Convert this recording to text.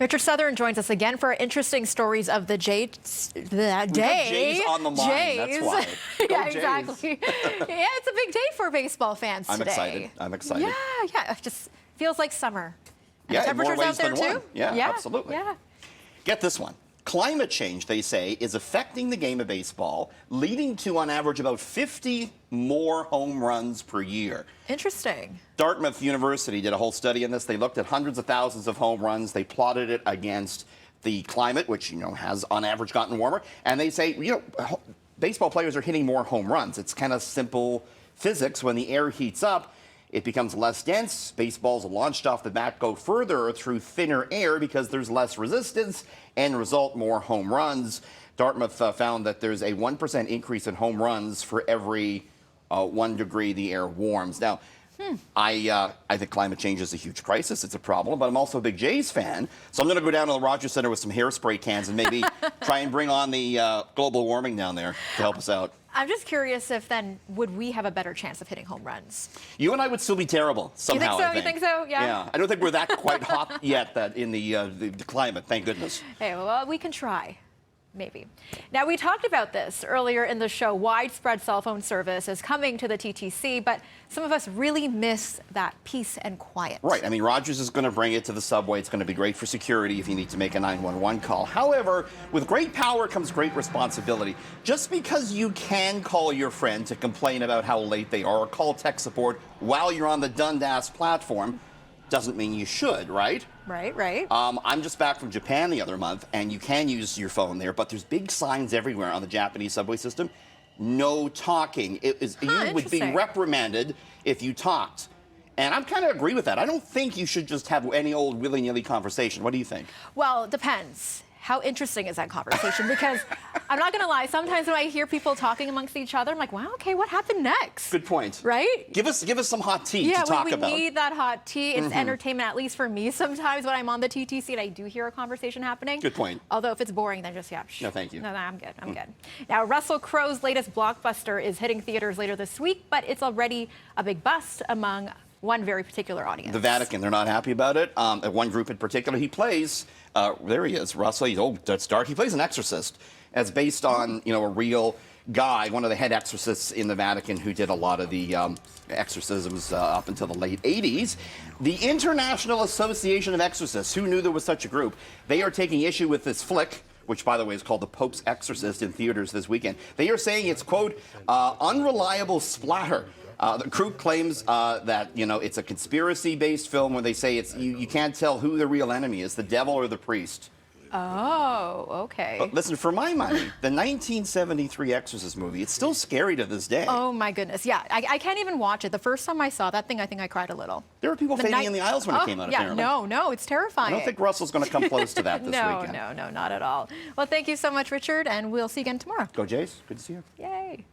Richard Southern joins us again for interesting stories of the Jays. Jays on the mind, that's why. Yeah, Jays. exactly. Yeah, it's a big day for baseball fans today. I'm excited. Yeah, it just feels like summer. And Yeah, the in more temperatures ways out there than too? one. Yeah, absolutely. Yeah. Get this one. Climate change, they say, is affecting the game of baseball, leading to, on average, about 50 more home runs per year. Interesting. Dartmouth University did a whole study on this. They looked at hundreds of thousands of home runs. They plotted it against the climate, which, has, on average, gotten warmer. And they say, baseball players are hitting more home runs. It's kind of simple physics. When the air heats up, it becomes less dense. Baseballs launched off the bat go further through thinner air because there's less resistance, and result more home runs. Dartmouth found that there's a 1% increase in home runs for every 1 degree the air warms. Now, I think climate change is a huge crisis. It's a problem, but I'm also a big Jays fan. So I'm going to go down to the Rogers Center with some hairspray cans and maybe try and bring on the global warming down there to help us out. I'm just curious if then would we have a better chance of hitting home runs? You and I would still be terrible somehow. You think so? Yeah. Yeah. I don't think we're that quite hot yet in the climate. Thank goodness. Hey, well, we can try. Maybe. Now, we talked about this earlier in the show. Widespread cell phone service is coming to the TTC, but some of us really miss that peace and quiet. Right. I mean, Rogers is going to bring it to the subway. It's going to be great for security if you need to make a 911 call. However, with great power comes great responsibility. Just because you can call your friend to complain about how late they are or call tech support while you're on the Dundas platform doesn't mean you should, right? Right. I'm just back from Japan the other month, and you can use your phone there, but there's big signs everywhere on the Japanese subway system. No talking. You would be reprimanded if you talked. And I kind of agree with that. I don't think you should just have any old willy-nilly conversation. What do you think? Well, it depends. How interesting is that conversation? Because I'm not going to lie, sometimes when I hear people talking amongst each other, I'm like, wow, okay, what happened next? Good point. Right? Give us some hot tea to talk about. Yeah, we need that hot tea. It's entertainment, at least for me, sometimes when I'm on the TTC and I do hear a conversation happening. Good point. Although if it's boring, then just, No, thank you. No, I'm good. I'm good. Now, Russell Crowe's latest blockbuster is hitting theaters later this week, but it's already a big bust among one very particular audience. The Vatican, they're not happy about it. One group in particular, he plays, there he is, Russell, that's dark. He plays an exorcist. It's based on, a real guy, one of the head exorcists in the Vatican who did a lot of the exorcisms up until the late 80s. The International Association of Exorcists, who knew there was such a group, they are taking issue with this flick, which, by the way, is called The Pope's Exorcist, in theaters this weekend. They are saying it's, quote, unreliable splatter. The group claims that, it's a conspiracy-based film where they say you can't tell who the real enemy is, the devil or the priest. Oh, okay. But listen, for my money, the 1973 Exorcist movie, it's still scary to this day. Oh, my goodness. Yeah, I can't even watch it. The first time I saw that thing, I think I cried a little. There were people fainting in the aisles when it came out, apparently. No, it's terrifying. I don't think Russell's going to come close to that this weekend. No, not at all. Well, thank you so much, Richard, and we'll see you again tomorrow. Go Jays. Good to see you. Yay.